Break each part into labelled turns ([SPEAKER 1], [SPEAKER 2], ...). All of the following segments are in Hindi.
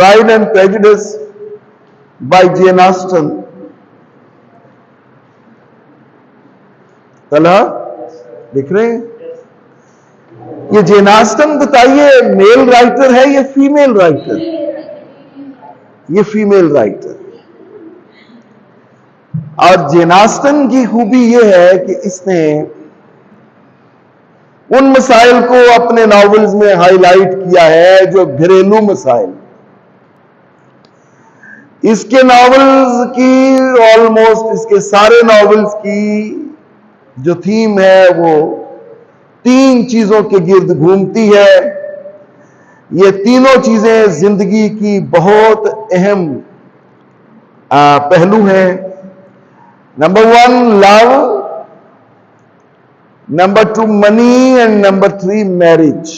[SPEAKER 1] Pride and Prejudice by Jane Austen. कलह दिख रहे हैं? ये जेन ऑस्टन बताइए मेल राइटर है या फीमेल राइटर? ये फीमेल राइटर। और जेन ऑस्टन की खूबी यह है कि इसने उन मसाइल को अपने नॉवेल्स में हाईलाइट किया है जो घरेलू मसाइल। इसके नॉवेल्स की ऑलमोस्ट, इसके सारे नॉवेल्स की जो थीम है वो 3 चीजों के गिर्द घूमती है। ये तीनों चीजें जिंदगी की बहुत अहम पहलू हैं। Number 1 love, number 2 money and number 3 marriage.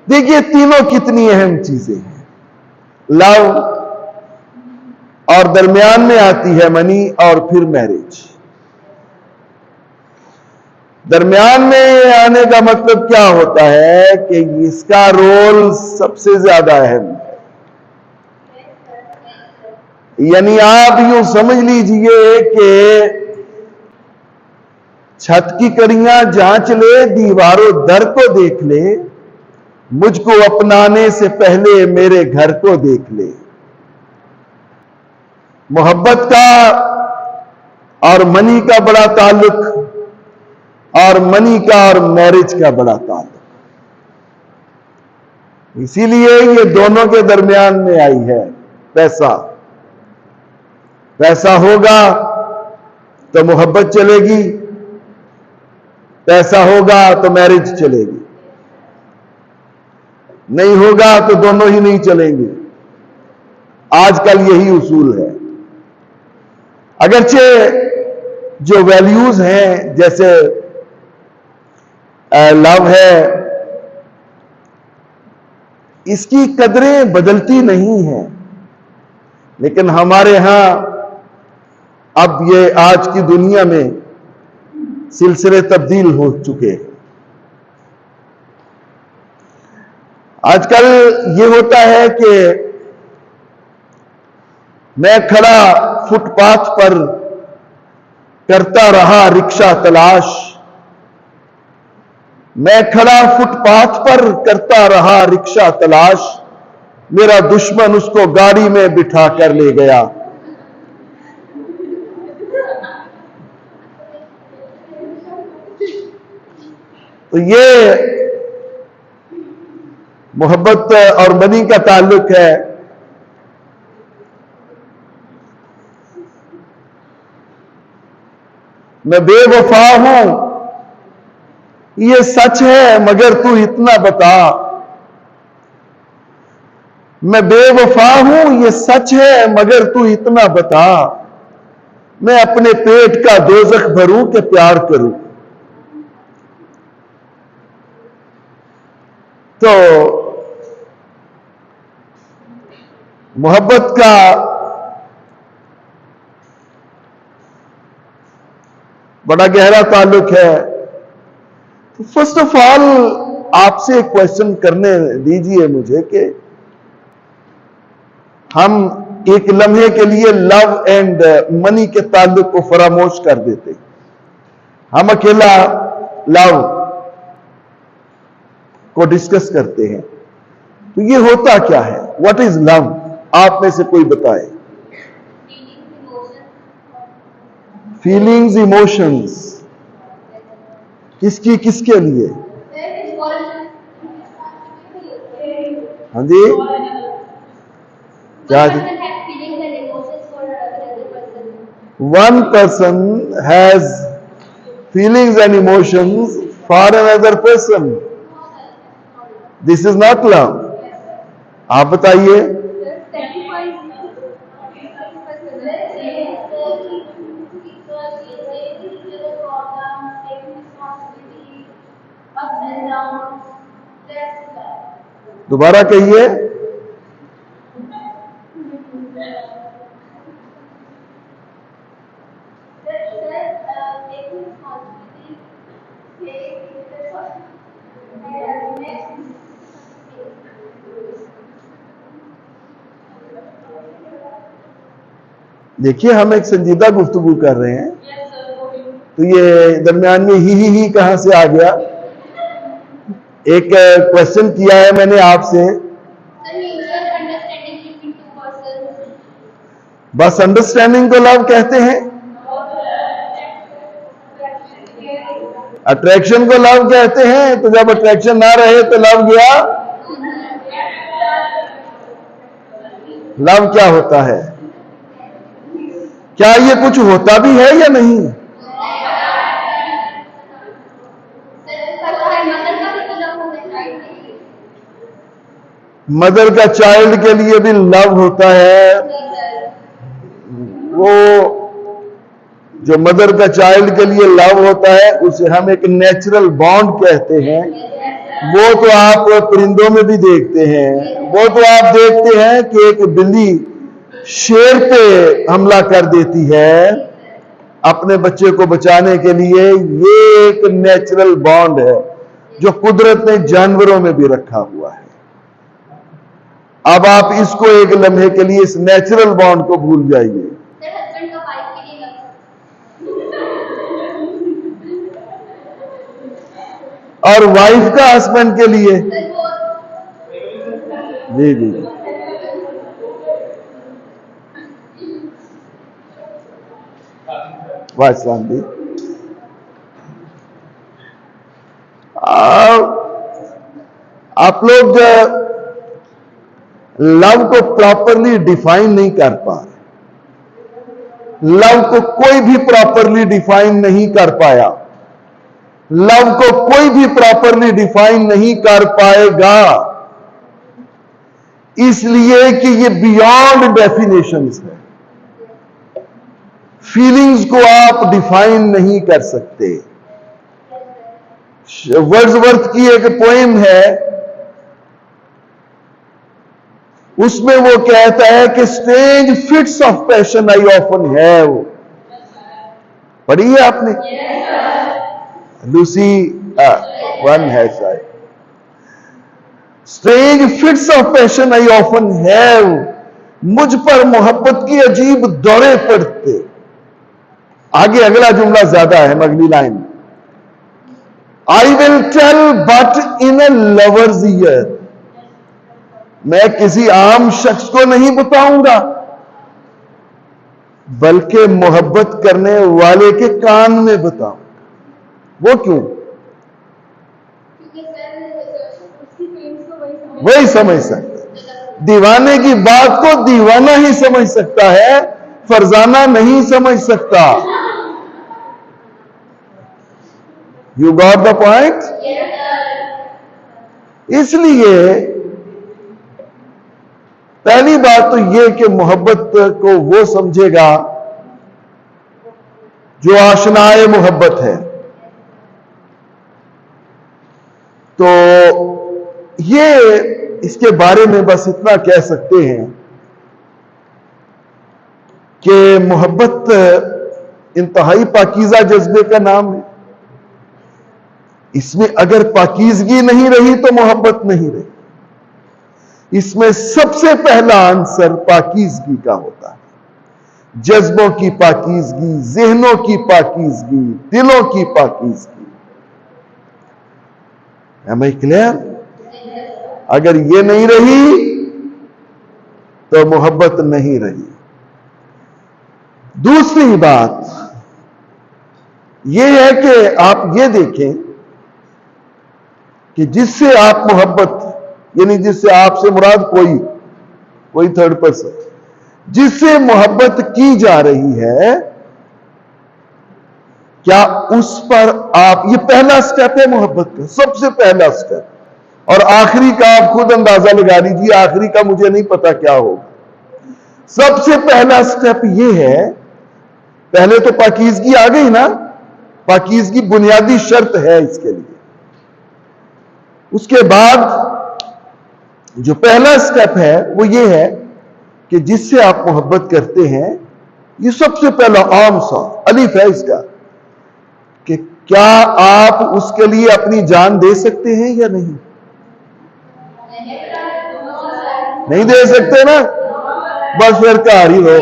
[SPEAKER 1] देखिए तीनों कितनी अहम चीजें हैं। लव और दरमियान में आती है मनी और फिर मैरिज। दरमियान में आने का मतलब क्या होता है कि इसका रोल सबसे ज्यादा अहम है। यानी आप यूं समझ लीजिए कि छत की कड़ियां जांच ले, दीवारों दर को देख ले, मुझको अपनाने से पहले मेरे घर को देख ले। मोहब्बत का और मनी का बड़ा ताल्लुक, और मनी का और मैरिज का बड़ा ताल्लुक, इसीलिए ये दोनों के दरमियान में आई है। पैसा, पैसा होगा तो मोहब्बत चलेगी, पैसा होगा तो मैरिज चलेगी, नहीं होगा तो दोनों ही नहीं चलेंगे। आजकल यही उसूल है। अगरचे जो वैल्यूज हैं, जैसे लव है, इसकी कदरें बदलती नहीं हैं, लेकिन हमारे यहां अब ये आज की दुनिया में सिलसिले तब्दील हो चुके हैं। आजकल ये होता है कि मैं खड़ा फुटपाथ पर करता रहा रिक्शा तलाश, मैं खड़ा फुटपाथ पर करता रहा रिक्शा तलाश, मेरा दुश्मन उसको गाड़ी में बिठा कर ले गया। तो ये मोहब्बत और मनी का ताल्लुक है। मैं बेवफा हूं ये सच है, मगर तू इतना बता। मैं बेवफा हूं ये सच है, मगर तू इतना बता। मैं अपने पेट का दोजख भरूं कि प्यार करूं। तो मोहब्बत का बड़ा गहरा ताल्लुक है। तो फर्स्ट ऑफ ऑल आपसे एक क्वेश्चन करने दीजिए मुझे कि हम एक लम्हे के लिए लव एंड मनी के ताल्लुक को फरामोश कर देते, हम अकेला लव को डिस्कस करते हैं। तो ये होता क्या है? What is love? आप में से कोई बताए। फीलिंग्स, इमोशंस, किसकी किसके लिए? हाँ जी, क्या? One person has feelings and emotions for another person. This is not love. आप बताइए। दोबारा कहिए। देखिए, हम एक संजीदा गुफ्तगू कर रहे हैं, तो ये दरमियान में ही कहां से आ गया? एक क्वेश्चन किया है मैंने आपसे, बस अंडरस्टैंडिंग को लव कहते हैं, अट्रैक्शन को लव कहते हैं। तो जब अट्रैक्शन ना रहे तो लव गया। लव क्या होता है? क्या ये कुछ होता भी है या नहीं? मदर का चाइल्ड के लिए भी लव होता है। वो जो मदर का चाइल्ड के लिए लव होता है उसे हम एक नेचुरल बॉन्ड कहते हैं। वो तो आप परिंदों में भी देखते हैं। वो तो आप देखते हैं कि एक बिल्ली शेर पे हमला कर देती है अपने बच्चे को बचाने के लिए। ये एक नेचुरल बॉन्ड है जो कुदरत ने जानवरों में भी रखा हुआ है। अब आप इसको एक लम्हे के लिए इस नेचुरल बॉन्ड को भूल जाइए। और वाइफ का हस्बैंड के लिए जी जी वाइसलाम भी आप लोग लव को प्रॉपरली डिफाइन नहीं कर पा रहे। लव को कोई भी प्रॉपरली डिफाइन नहीं कर पाया। लव को कोई भी प्रॉपरली डिफाइन नहीं कर पाएगा, इसलिए कि ये बियॉन्ड डेफिनेशंस है। फीलिंग्स को आप डिफाइन नहीं कर सकते। वर्ड्सवर्थ की एक पोएम है, उसमें वो कहता है कि strange fits of passion I often have. पढ़ी है आपने? लूसी वन है शायद। Strange fits of passion I often have, मुझ पर मोहब्बत की अजीब दौरे पड़ते। आगे अगला जुमला ज्यादा है, अगली line. I will tell but in a lover's ear, मैं किसी आम शख्स को नहीं बताऊंगा बल्कि मोहब्बत करने वाले के कान में बताऊंगा। वो क्यों? वही समझ सकता। दीवाने की बात को दीवाना ही समझ सकता है, फरजाना नहीं समझ सकता। You got the point? इसलिए पहली बात तो यह कि मोहब्बत को वो समझेगा जो आशनाए मोहब्बत है। तो ये इसके बारे में बस इतना कह सकते हैं कि मोहब्बत इंतहाई पाकीज़ा जज्बे का नाम है। इसमें अगर पाकीज़गी नहीं रही तो मोहब्बत नहीं रही। इसमें सबसे पहला आंसर पाकीज़गी का होता है। जज्बों की पाकीज़गी, ज़हनों की पाकीज़गी, दिलों की पाकीज़गी। Am I clear? अगर ये नहीं रही तो मोहब्बत नहीं रही। दूसरी बात यह है कि आप ये देखें कि जिससे आप मोहब्बत, यानी जिससे आपसे मुराद कोई थर्ड पर्सन, जिससे मोहब्बत की जा रही है, क्या उस पर आप, ये पहला स्टेप है मोहब्बत का, सबसे पहला स्टेप। और आखिरी का आप खुद अंदाजा लगा लीजिए, आखिरी का मुझे नहीं पता क्या होगा। सबसे पहला स्टेप ये है, पहले तो पाकीज़गी आ गई ना, पाकीज़गी बुनियादी शर्त है इसके लिए। उसके बाद जो पहला स्टेप है वो ये है कि जिससे आप मोहब्बत करते हैं, ये सबसे पहला आम सा अलिफ है इसका, कि क्या आप उसके लिए अपनी जान दे सकते हैं या नहीं? नहीं दे सकते ना, बस फिर कार ही हो।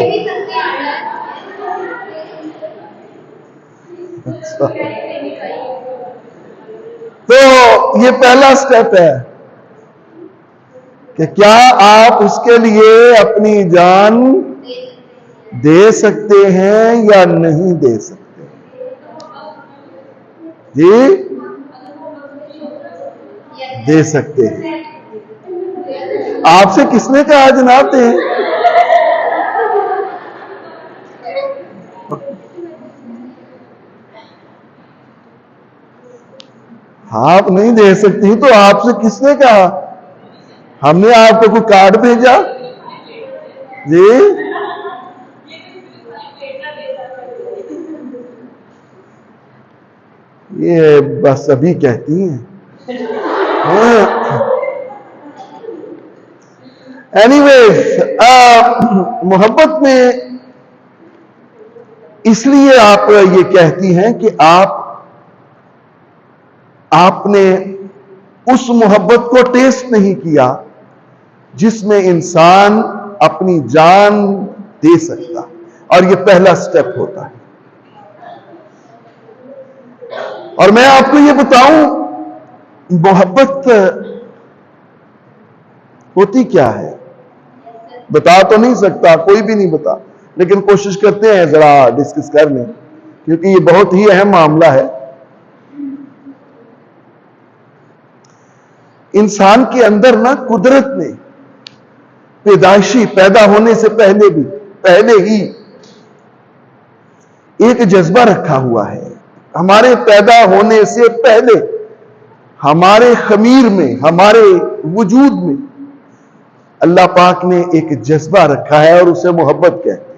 [SPEAKER 1] तो ये पहला स्टेप है कि क्या आप उसके लिए अपनी जान दे सकते हैं या नहीं दे सकते? जी, दे सकते हैं। आपसे किसने कहा जनाब दे? आप नहीं दे सकती तो आपसे किसने कहा? हमने आपको कोई कार्ड भेजा? जी, ये बस अभी कहती हैं। एनीवेज, मोहब्बत में इसलिए आप ये कहती हैं कि आपने उस मोहब्बत को टेस्ट नहीं किया जिसमें इंसान अपनी जान दे सकता, और ये पहला स्टेप होता है। और मैं आपको ये बताऊं, मोहब्बत होती क्या है बता तो नहीं सकता, कोई भी नहीं बता, लेकिन कोशिश करते हैं जरा डिस्कस करने, क्योंकि ये बहुत ही अहम मामला है। इंसान के अंदर ना कुदरत ने पैदाइशी पैदा होने से पहले ही एक जज्बा रखा हुआ है। हमारे पैदा होने से पहले हमारे खमीर में, हमारे वजूद में अल्लाह पाक ने एक जज्बा रखा है और उसे मोहब्बत कहते हैं।